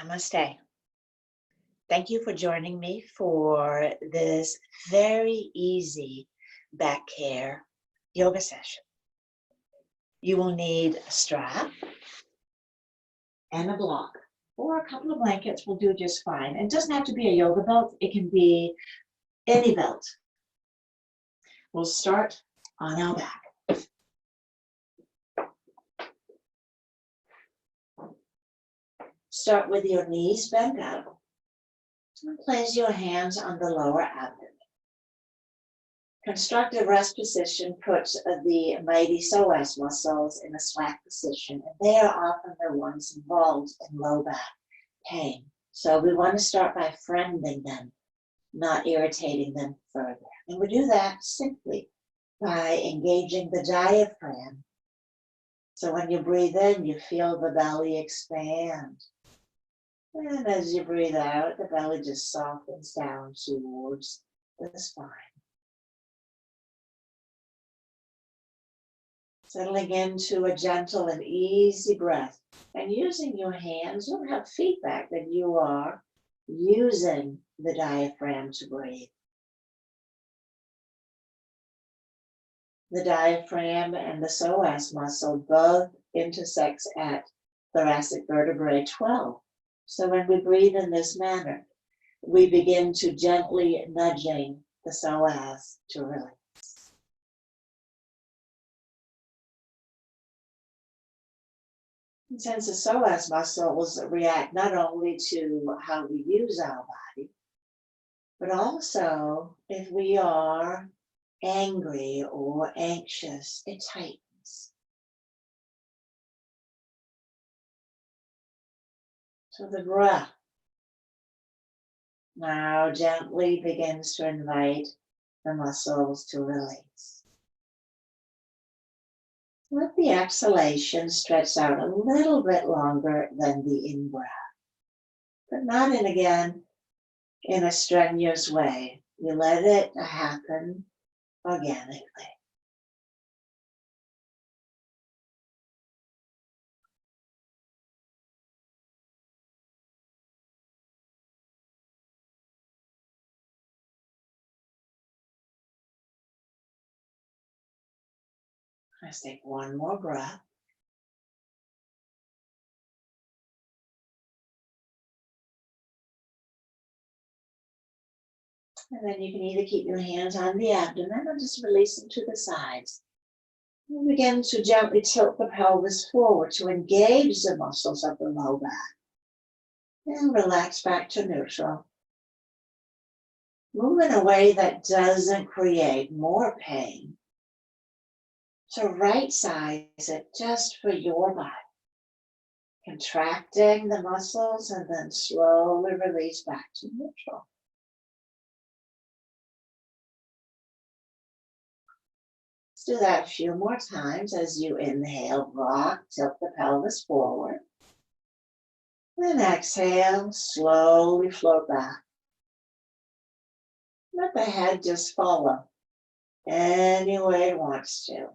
Namaste. Thank you for joining me for this very easy back care yoga session. You will need a strap and a block, or a couple of blankets will do just fine. It doesn't have to be a yoga belt. It can be any belt. We'll start on our back. Start with your knees bent out. And place your hands on the lower abdomen. Constructive rest position puts the mighty psoas muscles in a slack position, and they are often the ones involved in low back pain. So we want to start by friending them, not irritating them further. And we do that simply by engaging the diaphragm. So when you breathe in, you feel the belly expand. And as you breathe out, the belly just softens down towards the spine. Settling into a gentle and easy breath. And using your hands, you'll have feedback that you are using the diaphragm to breathe. The diaphragm and the psoas muscle both intersect at thoracic vertebrae 12. So when we breathe in this manner, we begin to gently nudging the psoas to release. And since the psoas muscles react not only to how we use our body, but also if we are angry or anxious, it tightens. So the breath now gently begins to invite the muscles to release. Let the exhalation stretch out a little bit longer than the in-breath, but not in a strenuous way. You let it happen organically. Let's take one more breath. And then you can either keep your hands on the abdomen or just release them to the sides. And begin to gently tilt the pelvis forward to engage the muscles of the low back. And relax back to neutral. Move in a way that doesn't create more pain. So right size it just for your body. Contracting the muscles and then slowly release back to neutral. Let's do that a few more times as you inhale, rock, tilt the pelvis forward. Then exhale, slowly float back. Let the head just follow any way it wants to.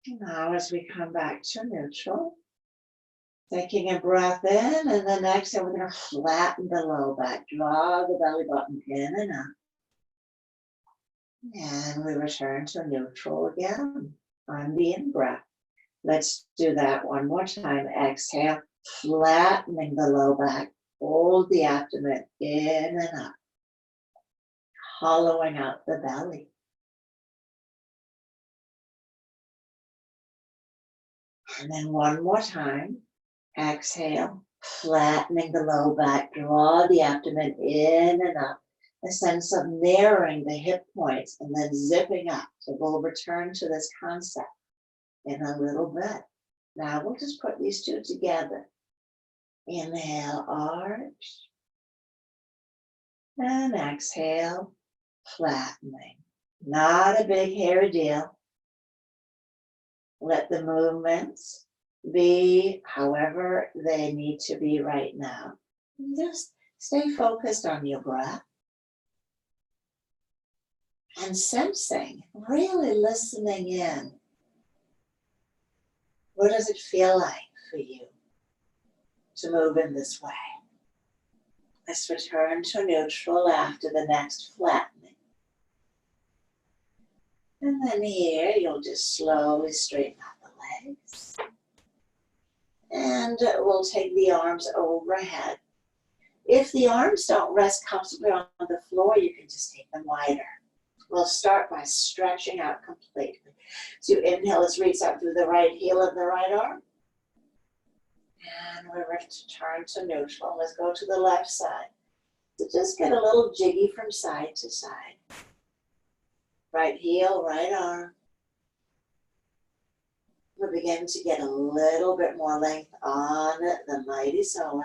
Now as we come back to neutral, taking a breath in, and then exhale, we're going to flatten the low back, draw the belly button in and up. And we return to neutral again on the in-breath. Let's do that one more time. Exhale, flattening the low back, hold the abdomen in and up, hollowing out the belly. And then one more time, exhale, flattening the low back, draw the abdomen in and up, a sense of narrowing the hip points and then zipping up. So we'll return to this concept in a little bit. Now we'll just put these two together. Inhale, arch, and exhale, flattening. Not a big hairy deal. Let the movements be however they need to be right now. Just stay focused on your breath and sensing, really listening in. What does it feel like for you to move in this way. Let's return to neutral after the next flattening. And then here, you'll just slowly straighten out the legs. And we'll take the arms overhead. If the arms don't rest comfortably on the floor, you can just take them wider. We'll start by stretching out completely. So you inhale, let's reach out through the right heel of the right arm. And we're ready to turn to neutral. Let's go to the left side. So just get a little jiggy from side to side. Right heel, right arm. We'll begin to get a little bit more length on the mighty psoas.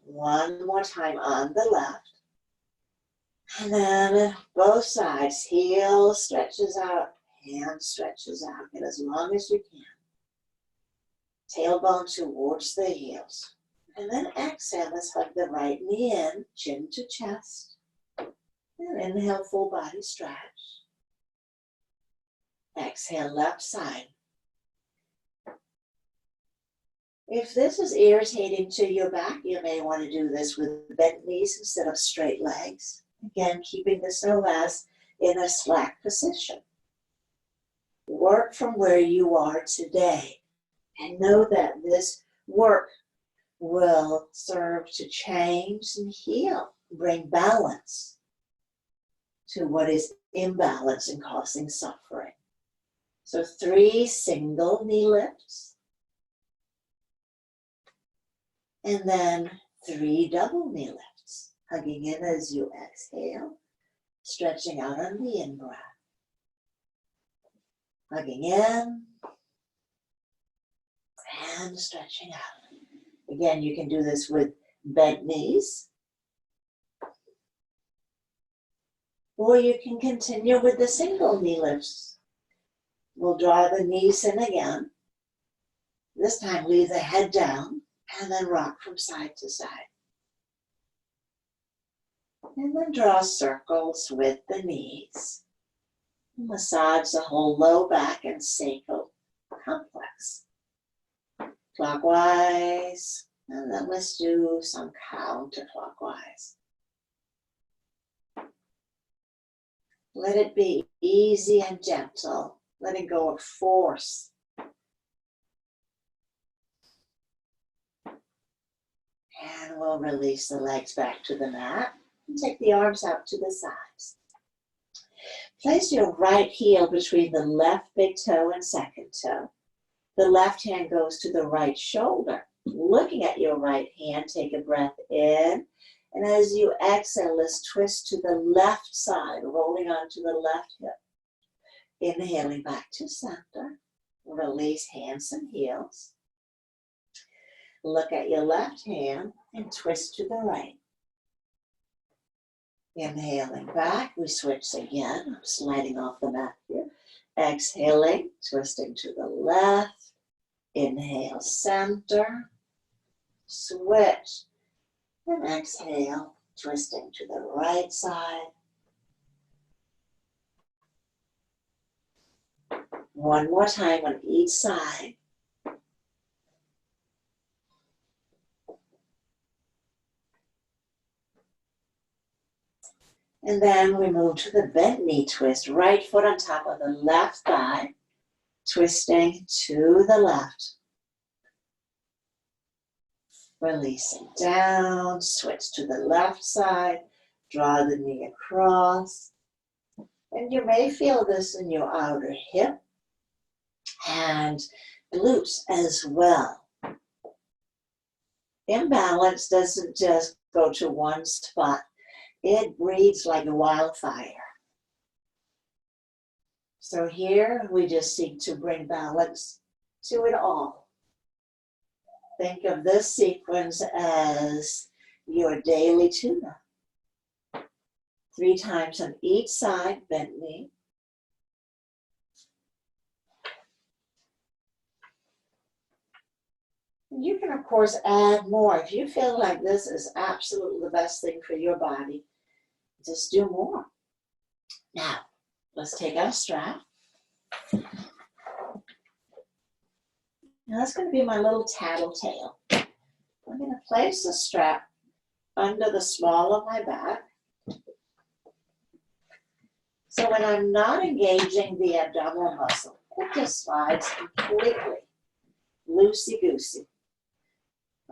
One more time on the left. And then both sides, heel stretches out, hand stretches out. Get as long as you can. Tailbone towards the heels. And then exhale, let's hug the right knee in, chin to chest. And inhale, full body stretch. Exhale, left side. If this is irritating to your back, you may want to do this with bent knees instead of straight legs. Again, keeping the psoas in a slack position. Work from where you are today and know that this work will serve to change and heal, bring balance to what is imbalance and causing suffering. So 3 single knee lifts, and then 3 double knee lifts, hugging in as you exhale, stretching out on the in-breath. Hugging in, and stretching out. Again, you can do this with bent knees, or you can continue with the single knee lifts. We'll draw the knees in again. This time, leave the head down and then rock from side to side. And then draw circles with the knees. Massage the whole low back and sacral complex. Clockwise, and then let's do some counterclockwise. Let it be easy and gentle. Letting go of force. And we'll release the legs back to the mat and take the arms out to the sides. Place your right heel between the left big toe and second toe. The left hand goes to the right shoulder. Looking at your right hand, take a breath in. And as you exhale, let's twist to the left side, rolling onto the left hip. Inhaling back to center. Release hands and heels. Look at your left hand and twist to the right. Inhaling back, we switch again. I'm sliding off the mat here. Exhaling, twisting to the left. Inhale, center. Switch. And exhale, twisting to the right side. One more time on each side. And then we move to the bent knee twist. Right foot on top of the left thigh. Twisting to the left. Releasing down. Switch to the left side. Draw the knee across. And you may feel this in your outer hip and glutes as well. Imbalance doesn't just go to one spot. It breeds like a wildfire. So here we just seek to bring balance to it all. Think of this sequence as your daily tune-up. 3 times on each side, bent knee. You can, of course, add more. If you feel like this is absolutely the best thing for your body, just do more. Now, let's take our strap. Now that's going to be my little tattletale. I'm going to place the strap under the small of my back. So when I'm not engaging the abdominal muscle, it just slides completely loosey-goosey.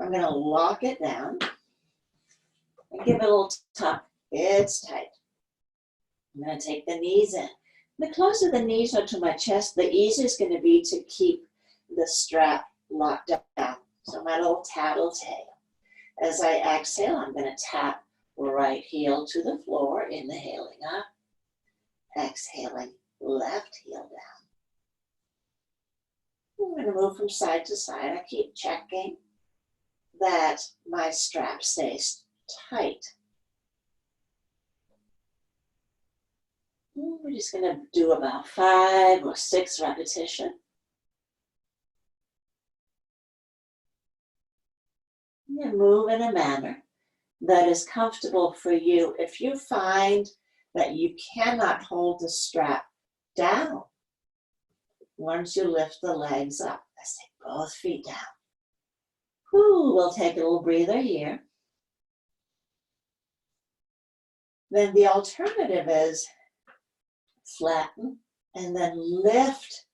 I'm going to lock it down and give it a little tuck. It's tight. I'm going to take the knees in. The closer the knees are to my chest, the easier it's going to be to keep the strap locked down. So my little tattletale. As I exhale, I'm going to tap right heel to the floor, inhaling up. Exhaling, left heel down. I'm going to move from side to side. I keep checking that my strap stays tight. We're just going to do about 5 or 6 repetitions. And move in a manner that is comfortable for you. If you find that you cannot hold the strap down, once you lift the legs up, let's take both feet down. Whew, we'll take a little breather here. Then the alternative is flatten and then lift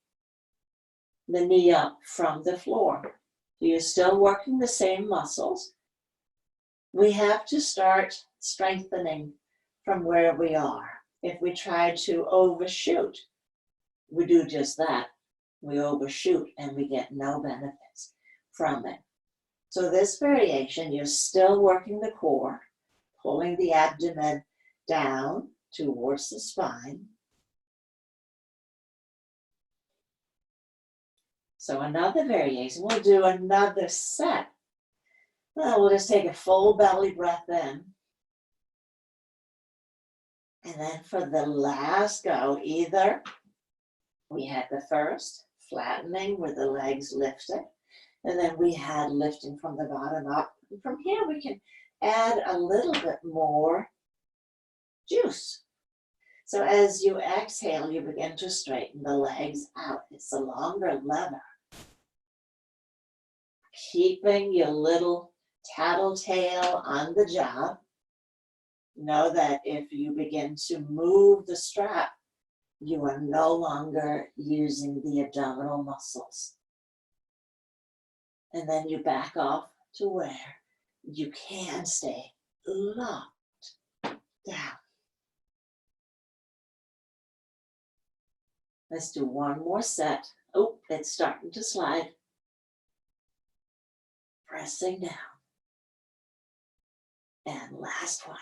the knee up from the floor. You're still working the same muscles. We have to start strengthening from where we are. If we try to overshoot, we do just that. We overshoot and we get no benefits from it. So this variation, you're still working the core, pulling the abdomen down towards the spine. So another variation, we'll do another set. We'll just take a full belly breath in. And then for the last go, either we had the first flattening where the legs lifted, and then we had lifting from the bottom up. And from here we can add a little bit more juice. So as you exhale, you begin to straighten the legs out. It's a longer lever. Keeping your little tattletale on the job. Know that if you begin to move the strap, you are no longer using the abdominal muscles. And then you back off to where you can stay locked down. Let's do one more set. Oh, it's starting to slide. Pressing down. And last one.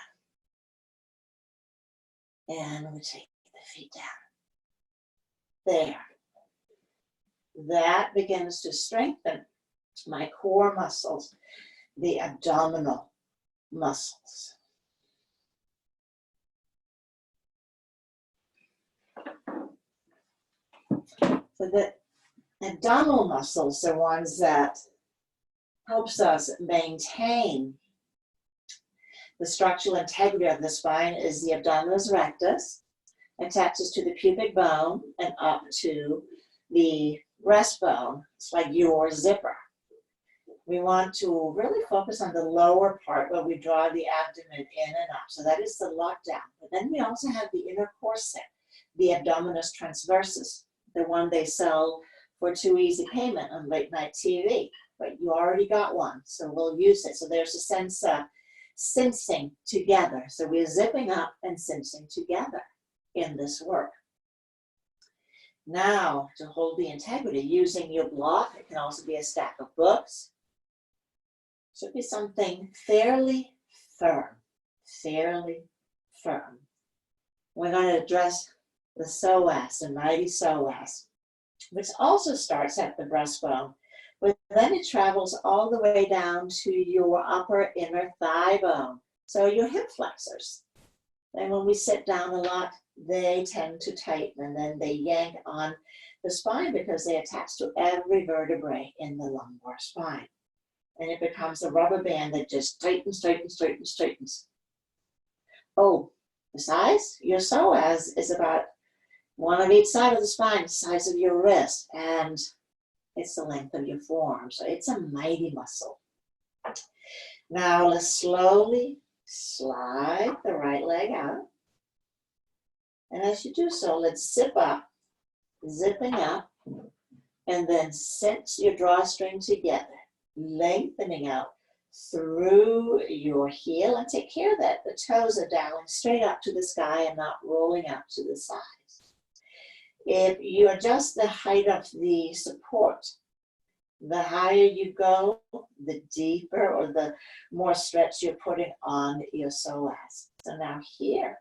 And we take the feet down. There. That begins to strengthen my core muscles, the abdominal muscles. So the abdominal muscles are ones that helps us maintain the structural integrity of the spine. Is the abdominis rectus, attaches to the pubic bone and up to the breastbone. It's like your zipper. We want to really focus on the lower part where we draw the abdomen in and up. So that is the lockdown. But then we also have the inner corset, the abdominis transversus, the one they sell for too easy payment on late night TV. But you already got one, so we'll use it. So there's a sense of cincing together. So we're zipping up and cincing together in this work. Now, to hold the integrity, using your block, it can also be a stack of books. Should be something fairly firm, fairly firm. We're going to address the psoas, the mighty psoas, which also starts at the breastbone, but then it travels all the way down to your upper inner thigh bone, so your hip flexors. And when we sit down a lot, they tend to tighten, and then they yank on the spine because they attach to every vertebrae in the lumbar spine. And it becomes a rubber band that just tightens, tightens, tightens, tightens. Oh, the size? Your psoas is about one on each side of the spine, the size of your wrist. And It's the length of your forearm. So it's a mighty muscle. Now let's slowly slide the right leg out. And as you do so, let's zip up, zipping up, and then cinch your drawstring together, lengthening out through your heel, and take care that the toes are down straight up to the sky and not rolling out to the sides. If you adjust the height of the support, the higher you go, the deeper or the more stretch you're putting on your psoas. So now here,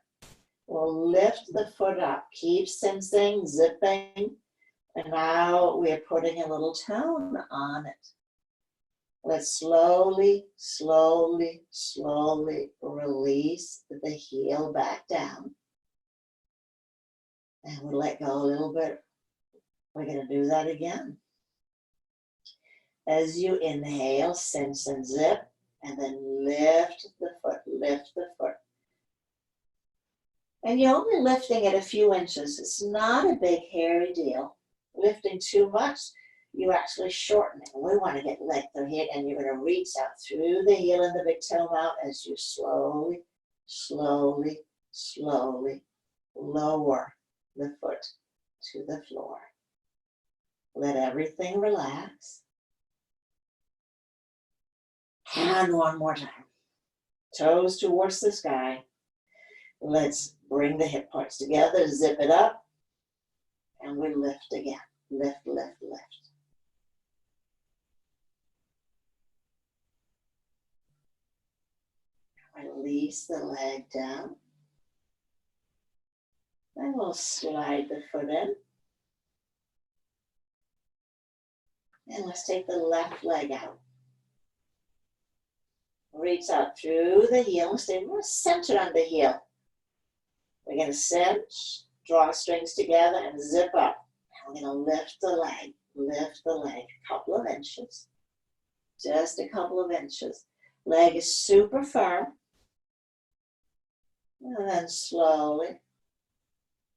we'll lift the foot up, keep sensing, zipping, and now we're putting a little tone on it. Let's slowly, slowly, slowly release the heel back down. And we'll let go a little bit. We're going to do that again. As you inhale, sense and zip, and then lift the foot, lift the foot. And you're only lifting it a few inches. It's not a big, hairy deal. Lifting too much, you actually shorten it. We want to get length here, and you're going to reach out through the heel and the big toe out as you slowly, slowly, slowly lower the foot to the floor. Let everything relax. And one more time. Toes towards the sky. Let's bring the hip parts together, zip it up, and we lift again. Lift, lift, lift. Release the leg down. Then we'll slide the foot in. And let's take the left leg out. Reach out through the heel. Stay more centered on the heel. We're going to cinch, draw strings together, and zip up. And we're going to lift the leg, a couple of inches. Just a couple of inches. Leg is super firm. And then slowly,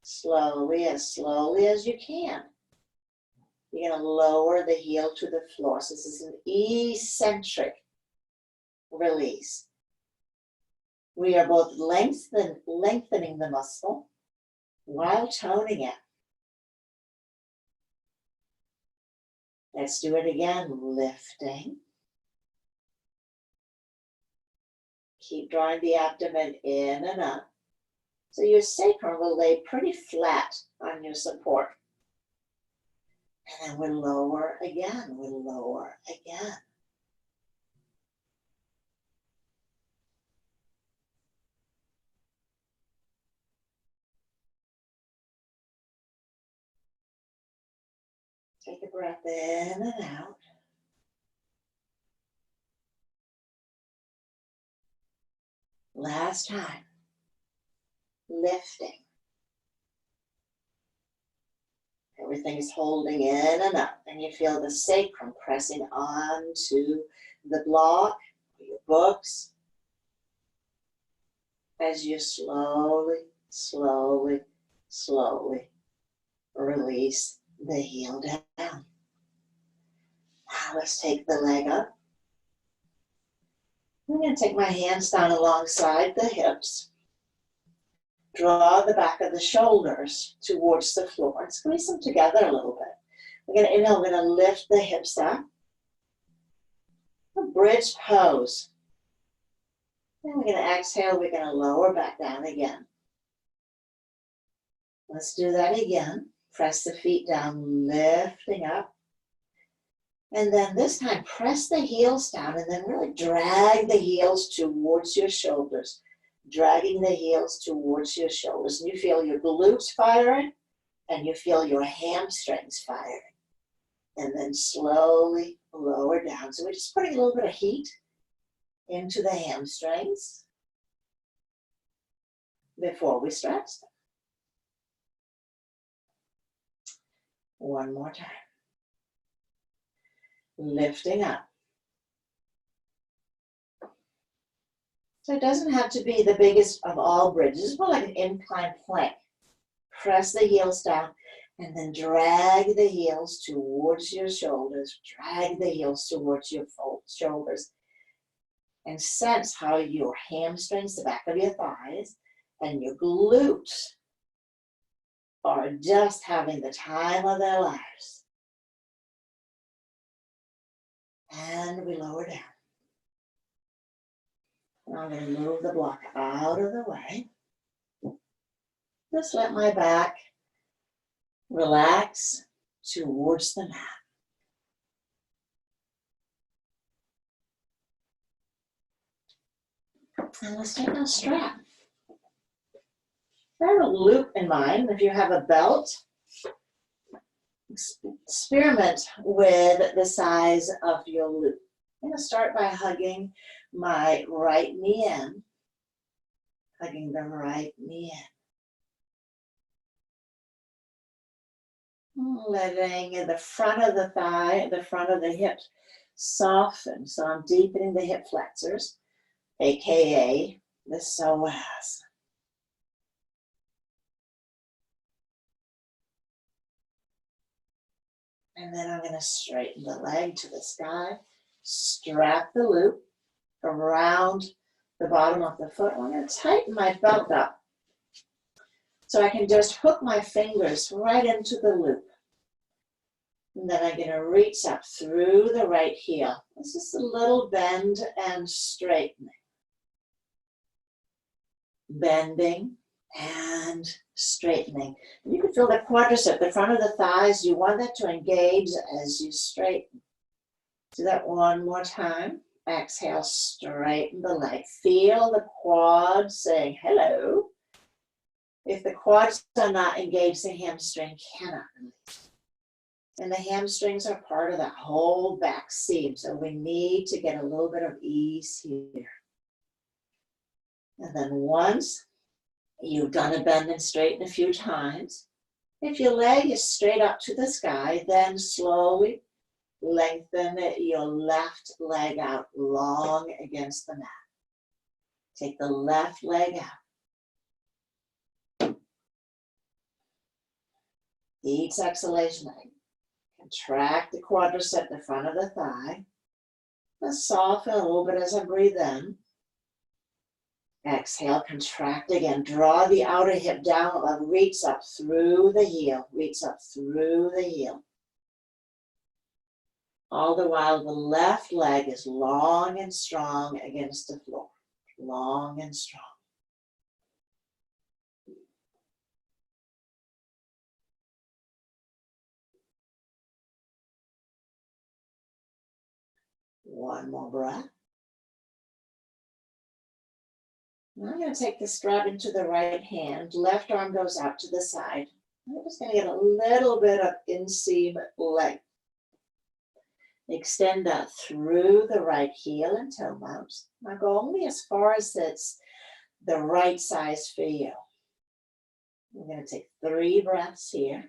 slowly as you can, you're going to lower the heel to the floor. So this is an eccentric release. We are both lengthening the muscle while toning it. Let's do it again, lifting. Keep drawing the abdomen in and up. So your sacrum will lay pretty flat on your support. And then we'll lower again, we'll lower again. Take a breath in and out. Last time. Lifting. Everything is holding in and up, and you feel the sacrum pressing onto the block, your books, as you slowly, slowly, slowly release the heel down. Now let's take the leg up. I'm going to take my hands down alongside the hips. Draw the back of the shoulders towards the floor and squeeze them together a little bit. We're going to inhale, we're going to lift the hips up. A bridge pose. Then we're going to exhale, we're going to lower back down again. Let's do that again. Press the feet down, lifting up. And then this time, press the heels down and then really drag the heels towards your shoulders. Dragging the heels towards your shoulders. And you feel your glutes firing and you feel your hamstrings firing. And then slowly lower down. So we're just putting a little bit of heat into the hamstrings before we stretch them. One more time. Lifting up. So it doesn't have to be the biggest of all bridges. It's more like an incline plank. Press the heels down And then drag the heels towards your shoulders. Drag the heels towards your shoulders. And sense how your hamstrings, the back of your thighs, and your glutes are just having the time of their lives. And we lower down. Now I'm going to move the block out of the way. Just let my back relax towards the mat. And let's take our strap. I have a loop in mind. If you have a belt, experiment with the size of your loop. I'm going to start by hugging my right knee in. Hugging the right knee in. Letting the front of the thigh, the front of the hip soften. So I'm deepening the hip flexors, aka the psoas. And then I'm going to straighten the leg to the sky, strap the loop around the bottom of the foot. I'm going to tighten my belt up so I can just hook my fingers right into the loop. And then I'm going to reach up through the right heel. This is a little bend and straightening. Bending and straightening. You can feel the quadricep, the front of the thighs. You want that to engage as you straighten. Do that one more time. Exhale, straighten the leg. Feel the quads saying hello. If the quads are not engaged, the hamstring cannot release. And the hamstrings are part of that whole back seam. So we need to get a little bit of ease here. And then once you've done a bend and straighten a few times, if your leg is straight up to the sky, then slowly lengthen your left leg out long against the mat. Take the left leg out. Each exhalation, contract the quadricep, the front of the thigh. Let's soften a little bit as I breathe in. Exhale, contract again. Draw the outer hip down, reach up through the heel. Reach up through the heel. All the while, the left leg is long and strong against the floor. Long and strong. One more breath. Now I'm going to take the strap into the right hand. Left arm goes out to the side. I'm just going to get a little bit of inseam length. Extend that through the right heel and toe mounts. Now go only as far as it's the right size for you. We're going to take 3 breaths here.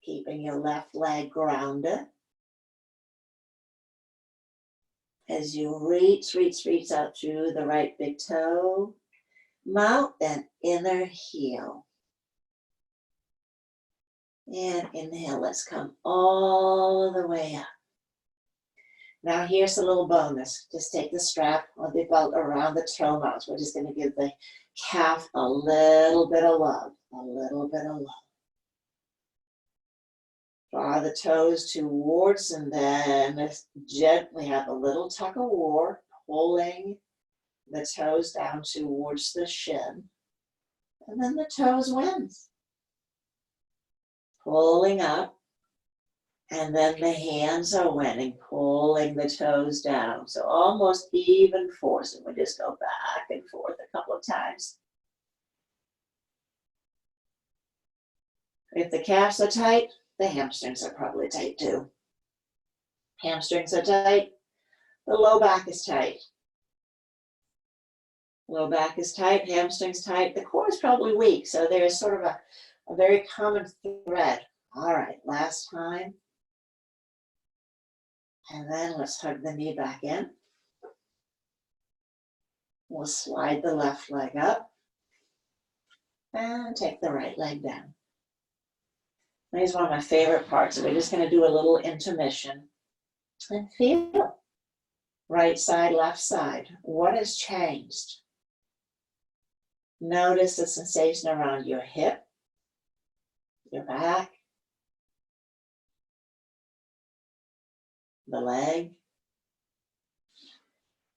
Keeping your left leg grounded. As you reach out through the right big toe, mount that inner heel. And inhale, let's come all the way up. Now here's a little bonus. Just take the strap of the belt around the toe mounts. We're just going to give the calf a little bit of love. A little bit of love. Draw the toes towards and then gently have a little tug of war, pulling the toes down towards the shin. And then the toes wins. Pulling up. And then the hands are winning, pulling the toes down. So almost even force. And we just go back and forth a couple of times. If the calves are tight, the hamstrings are probably tight too. Hamstrings are tight. The low back is tight. Low back is tight, hamstrings tight. The core is probably weak. So there's sort of a very common thread. All right, last time. And then let's hug the knee back in. We'll slide the left leg up. And take the right leg down. Here's one of my favorite parts. We're just going to do a little intermission. And feel. Right side, left side. What has changed? Notice the sensation around your hip, your back, the leg.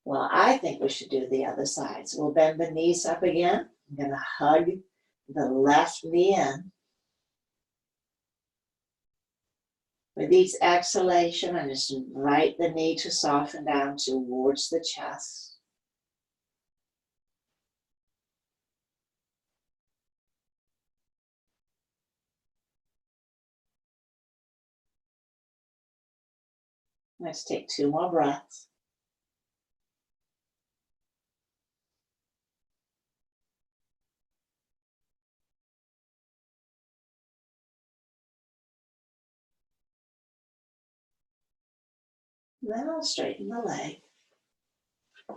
Well, I think we should do the other side. So we'll bend the knees up again. I'm going to hug the left knee in. With each exhalation, I just invite the knee to soften down towards the chest. Let's take 2 more breaths. Then I'll straighten the leg.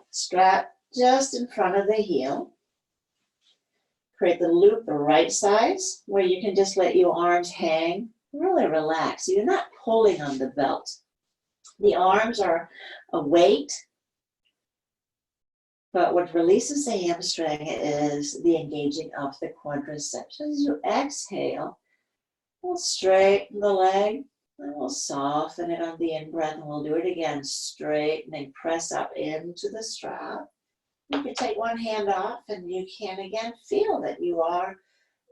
Strap just in front of the heel. Create the loop the right size where you can just let your arms hang. Really relax. You're not pulling on the belt. The arms are a weight, but what releases the hamstring is the engaging of the quadriceps. As you exhale, we'll straighten the leg. And we'll soften it on the in-breath, and we'll do it again. Straightening, press up into the strap. You can take one hand off, and you can again feel that you are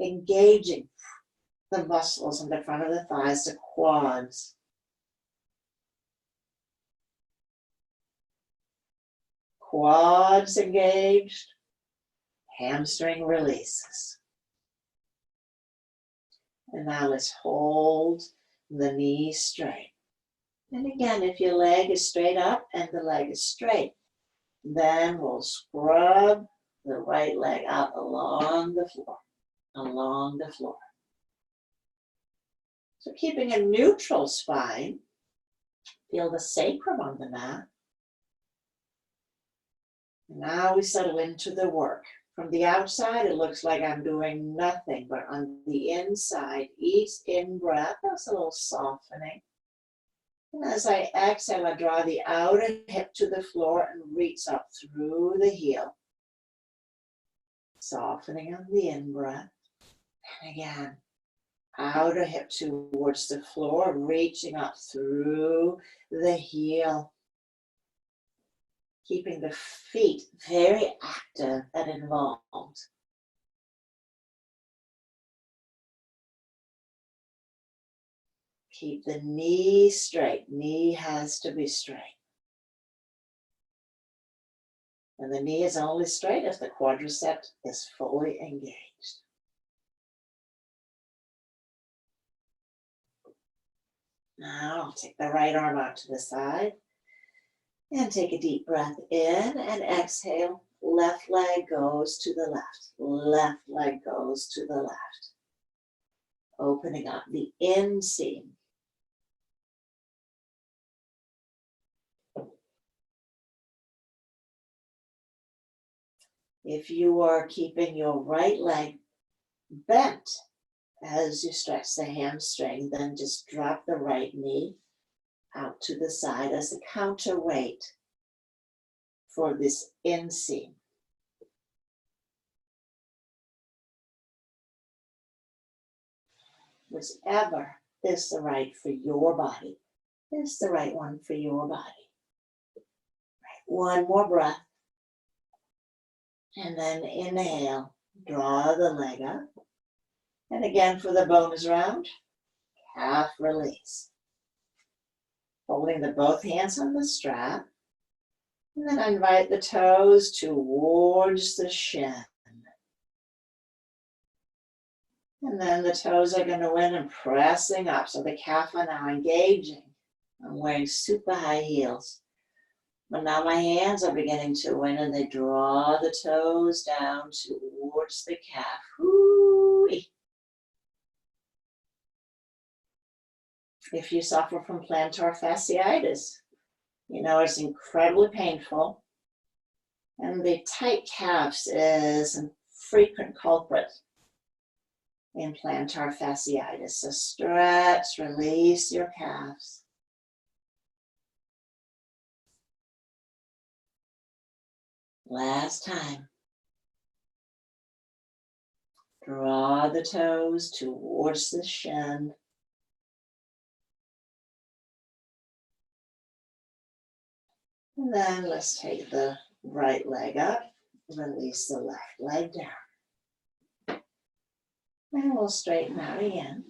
engaging the muscles in the front of the thighs, the quads. Quads engaged, hamstring releases. And now let's hold the knees straight. And again, if your leg is straight up and the leg is straight, then we'll scrub the right leg out along the floor. So keeping a neutral spine, feel the sacrum on the mat. Now we settle into the work. From the outside, it looks like I'm doing nothing, but on the inside, each in-breath, there's a little softening. And as I exhale, I draw the outer hip to the floor and reach up through the heel. Softening on the in-breath. And again, outer hip towards the floor, reaching up through the heel. Keeping the feet very active and involved. Keep the knee straight. Knee has to be straight. And the knee is only straight if the quadricep is fully engaged. Now I'll take the right arm out to the side. And take a deep breath in and exhale. Left leg goes to the left. Left leg goes to the left. Opening up the inseam. If you are keeping your right leg bent as you stretch the hamstring, then just drop the right knee out to the side as a counterweight for this inseam. Whichever is the right for your body is the right one for your body. Right. One more breath. And then inhale, draw the leg up. And again for the bonus round, calf release. Holding both hands on the strap. And then I invite the toes towards the shin. And then the toes are going to win and pressing up. So the calf are now engaging. I'm wearing super high heels. But now my hands are beginning to win and they draw the toes down towards the calf. Hoo-wee. If you suffer from plantar fasciitis, you know it's incredibly painful. And the tight calves is a frequent culprit in plantar fasciitis. So stretch, release your calves. Last time. Draw the toes towards the shin. And then let's take the right leg up. Release the left leg down. And we'll straighten out again.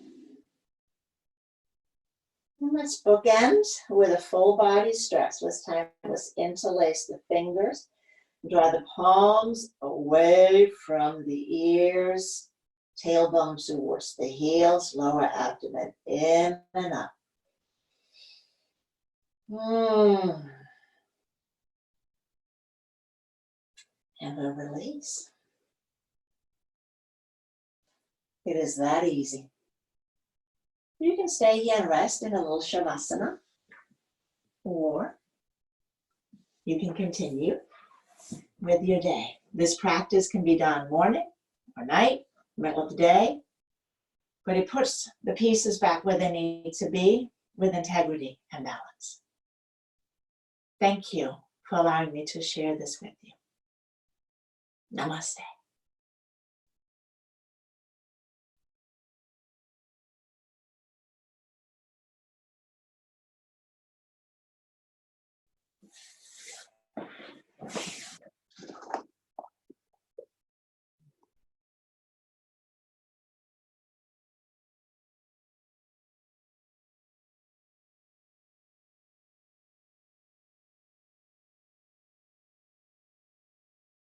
And let's bookend with a full body stretch. This time let's interlace the fingers. Draw the palms away from the ears. Tailbone towards the heels. Lower abdomen in and up. And we'll release. It is that easy. You can stay here and rest in a little shavasana, or you can continue with your day. This practice can be done morning or night, middle of the day, but it puts the pieces back where they need to be with integrity and balance. Thank you for allowing me to share this with you. Namaste.